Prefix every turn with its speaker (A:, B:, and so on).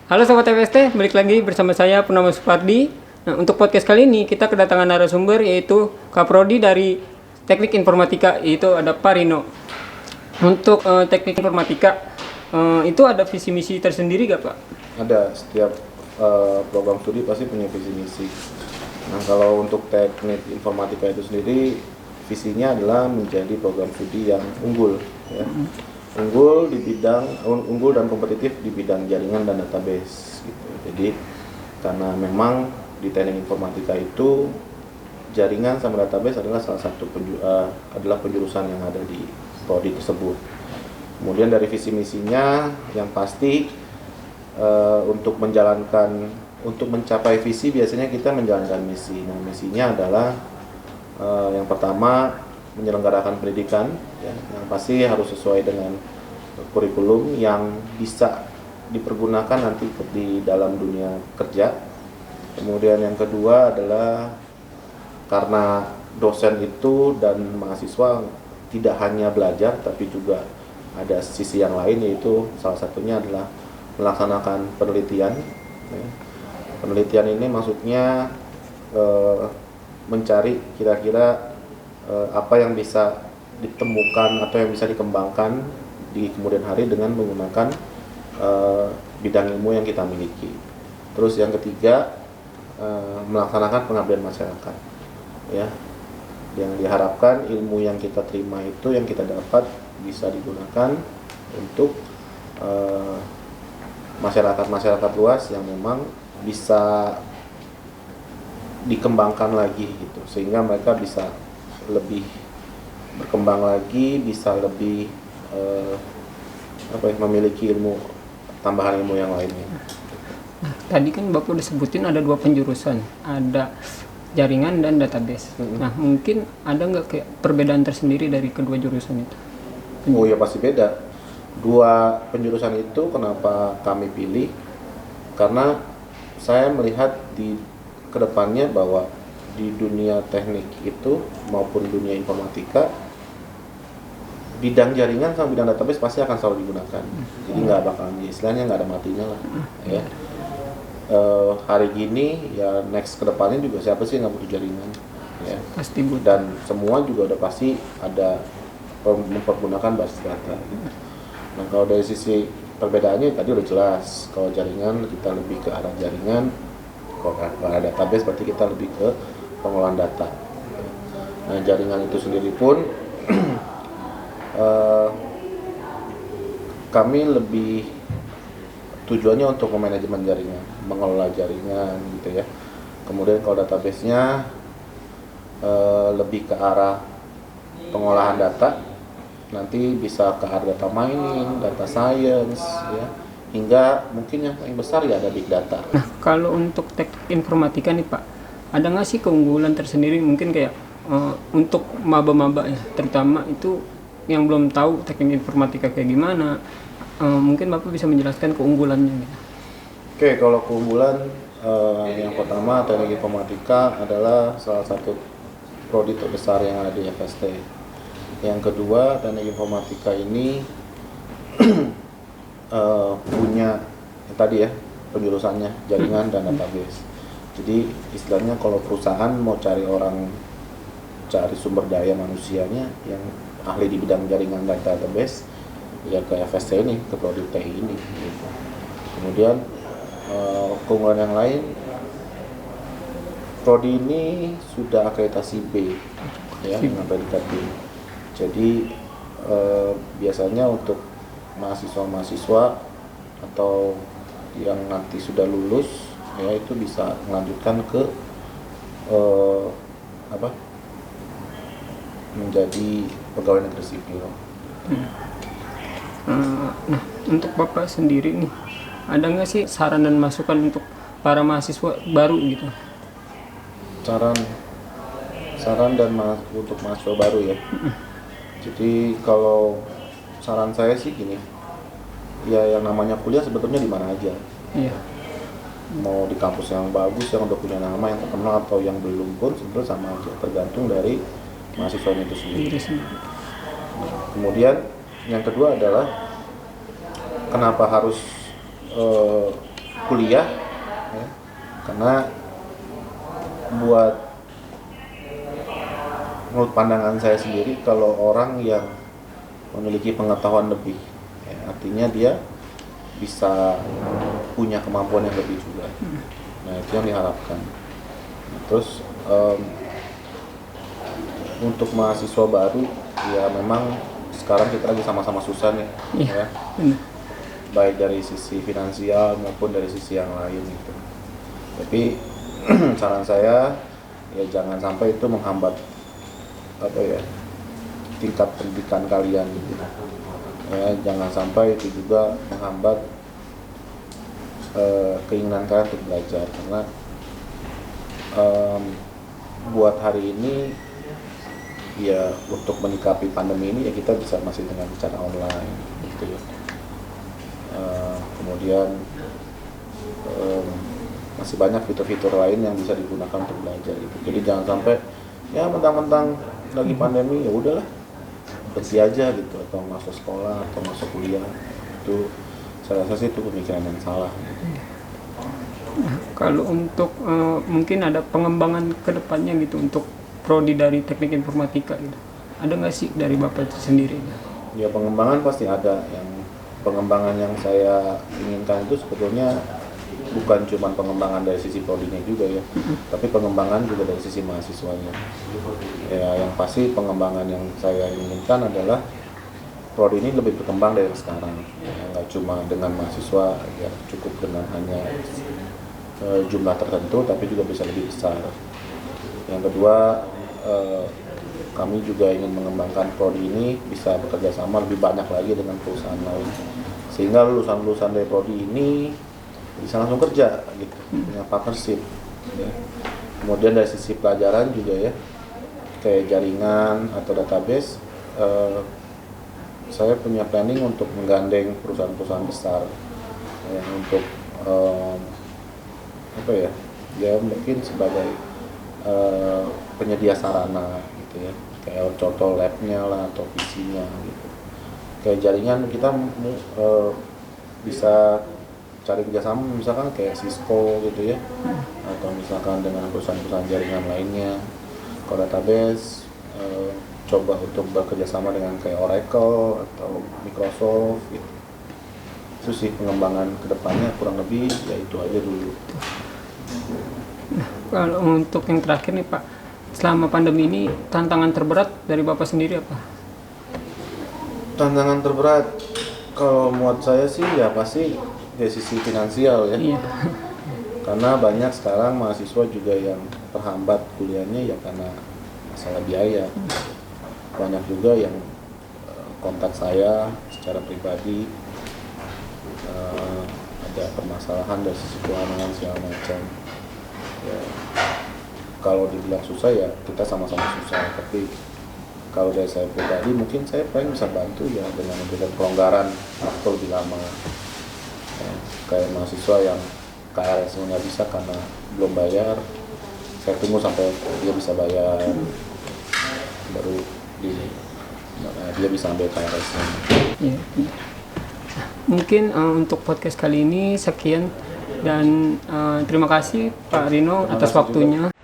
A: Halo Sobat FST, balik lagi bersama saya Purnama Supardi. Nah, untuk podcast kali ini kita kedatangan narasumber yaitu Kaprodi dari Teknik Informatika, yaitu ada Pak Rino. Untuk Teknik Informatika, itu ada visi misi tersendiri gak Pak?
B: Ada, setiap program studi pasti punya visi misi. Nah, kalau untuk Teknik Informatika itu sendiri, visinya adalah menjadi program studi yang unggul, ya. Unggul dan kompetitif di bidang jaringan dan database gitu. Jadi karena memang di teknik informatika itu jaringan sama database adalah salah satu penjurusan yang ada di prodi tersebut. Kemudian dari visi misinya yang pasti untuk mencapai visi biasanya kita menjalankan misi. Nah, misinya adalah yang pertama menyelenggarakan pendidikan, ya, yang pasti harus sesuai dengan kurikulum yang bisa dipergunakan nanti di dalam dunia kerja. Kemudian yang kedua adalah karena dosen itu dan mahasiswa tidak hanya belajar tapi juga ada sisi yang lain, yaitu salah satunya adalah melaksanakan penelitian, ya. Penelitian ini maksudnya mencari kira-kira apa yang bisa ditemukan atau yang bisa dikembangkan di kemudian hari dengan menggunakan bidang ilmu yang kita miliki. Terus yang ketiga, melaksanakan pengabdian masyarakat, ya, yang diharapkan ilmu yang kita terima itu, yang kita dapat bisa digunakan untuk masyarakat luas yang memang bisa dikembangkan lagi gitu, sehingga mereka bisa lebih berkembang lagi, bisa lebih memiliki tambahan ilmu yang lainnya.
A: Nah, tadi kan Bapak udah sebutin ada 2 penjurusan, ada jaringan dan database. Nah, mungkin ada nggak kayak perbedaan tersendiri dari kedua jurusan itu?
B: Oh ya, pasti beda. 2 penjurusan itu kenapa kami pilih? Karena saya melihat di kedepannya bahwa di dunia teknik itu maupun dunia informatika, bidang jaringan sama bidang database pasti akan selalu digunakan. Jadi nggak bakalan, istilahnya nggak ada matinya lah, ya. Hari gini ya, next kedepannya juga siapa sih nggak butuh jaringan, ya.
A: Pasti butuh.
B: Dan semua juga udah pasti ada mempergunakan basis data. Nah, kalau dari sisi perbedaannya tadi udah jelas. Kalau jaringan kita lebih ke arah jaringan, kalau arah database berarti kita lebih ke pengolahan data. Nah, jaringan itu sendiri pun kami lebih tujuannya untuk manajemen jaringan, mengelola jaringan gitu ya. Kemudian kalau database-nya lebih ke arah pengolahan data, nanti bisa ke arah data mining, data science, ya, hingga mungkin yang paling besar ya ada big data.
A: Nah, kalau untuk teknik informatika nih Pak, ada nggak sih keunggulan tersendiri mungkin kayak untuk maba-maba ya, terutama itu yang belum tahu teknik informatika kayak gimana, mungkin Bapak bisa menjelaskan keunggulannya gitu.
B: Oke, kalau keunggulan yang pertama, teknik informatika adalah salah satu prodi terbesar yang ada di FST. Yang kedua, teknik informatika ini punya tadi ya, penjurusannya jaringan dan database. Jadi istilahnya kalau perusahaan mau cari sumber daya manusianya yang ahli di bidang jaringan dan database, ya ke FST ini, ke prodi TI ini gitu. Kemudian keunggulan yang lain, prodi ini sudah akreditasi B, ya, dengan predikat B. Jadi biasanya untuk mahasiswa atau yang nanti sudah lulus, ya, itu bisa melanjutkan ke menjadi pegawai negeri sipil.
A: Nah, untuk Bapak sendiri nih, ada nggak sih saran dan masukan untuk para mahasiswa baru gitu?
B: Saran untuk mahasiswa baru ya. Jadi kalau saran saya sih gini, ya, yang namanya kuliah sebetulnya di mana aja.
A: Iya.
B: Mau di kampus yang bagus, yang udah punya nama, yang terkenal, atau yang belum pun sebetulnya sama aja, tergantung dari mahasiswanya itu sendiri. Kemudian yang kedua adalah kenapa harus kuliah ya. Karena buat menurut pandangan saya sendiri, kalau orang yang memiliki pengetahuan lebih ya, artinya dia bisa punya kemampuan yang lebih juga. Nah, itu yang diharapkan. Nah, terus untuk mahasiswa baru ya memang sekarang kita lagi sama-sama susah nih ya. Baik dari sisi finansial maupun dari sisi yang lain gitu. Tapi saran saya ya jangan sampai itu menghambat tingkat pendidikan kalian gitu. Ya, jangan sampai itu juga menghambat keinginan kalian untuk belajar, karena buat hari ini ya untuk menyikapi pandemi ini ya kita bisa masih dengan cara online gitu ya. Kemudian masih banyak fitur-fitur lain yang bisa digunakan untuk belajar gitu. Jadi jangan sampai ya mentang-mentang lagi pandemi ya udahlah berhenti aja gitu, atau masuk sekolah atau masuk kuliah. Itu saya rasa sih itu pemikiran yang salah.
A: Nah, kalau untuk mungkin ada pengembangan kedepannya gitu untuk prodi dari teknik informatika gitu, ada nggak sih dari Bapak itu sendiri?
B: Ya pengembangan pasti ada. Yang pengembangan yang saya inginkan itu sebetulnya bukan cuma pengembangan dari sisi prodinya juga ya, tapi pengembangan juga dari sisi mahasiswanya. Ya yang pasti pengembangan yang saya inginkan adalah prodi ini lebih berkembang dari sekarang. Ya, nggak cuma dengan mahasiswa ya cukup dengan hanya jumlah tertentu, tapi juga bisa lebih besar. Yang kedua, kami juga ingin mengembangkan prodi ini bisa bekerja sama lebih banyak lagi dengan perusahaan lain, sehingga lulusan-lulusan dari prodi ini bisa langsung kerja gitu, punya partnership ya. Kemudian dari sisi pelajaran juga ya, kayak jaringan atau database, saya punya planning untuk menggandeng perusahaan-perusahaan besar ya, untuk ya mungkin sebagai penyedia sarana gitu ya, kayak contoh labnya lah atau PC-nya gitu. Kayak jaringan kita bisa cari kerjasama misalkan kayak Cisco gitu ya, atau misalkan dengan perusahaan-perusahaan jaringan lainnya. Kalau database coba untuk bekerjasama dengan kayak Oracle atau Microsoft gitu. Itu sih pengembangan kedepannya kurang lebih ya itu aja dulu.
A: Nah, kalau untuk yang terakhir nih Pak, selama pandemi ini tantangan terberat dari Bapak sendiri apa?
B: Tantangan terberat kalau buat saya sih ya pasti dari sisi finansial ya.
A: Iya.
B: Karena banyak sekarang mahasiswa juga yang terhambat kuliahnya ya karena masalah biaya. Banyak juga yang kontak saya secara pribadi, ada permasalahan dari sisi keuangan segala macam. Ya, kalau dibilang susah ya kita sama-sama susah, tapi kalau dari saya pribadi mungkin saya paling bisa bantu ya dengan memberikan pelonggaran waktu lebih lama ya, kayak mahasiswa yang KRS nggak bisa karena belum bayar, saya tunggu sampai dia bisa bayar baru dia bisa ambil KRS-nya.
A: Ya. Mungkin untuk podcast kali ini sekian, dan terima kasih Pak Rino atas waktunya.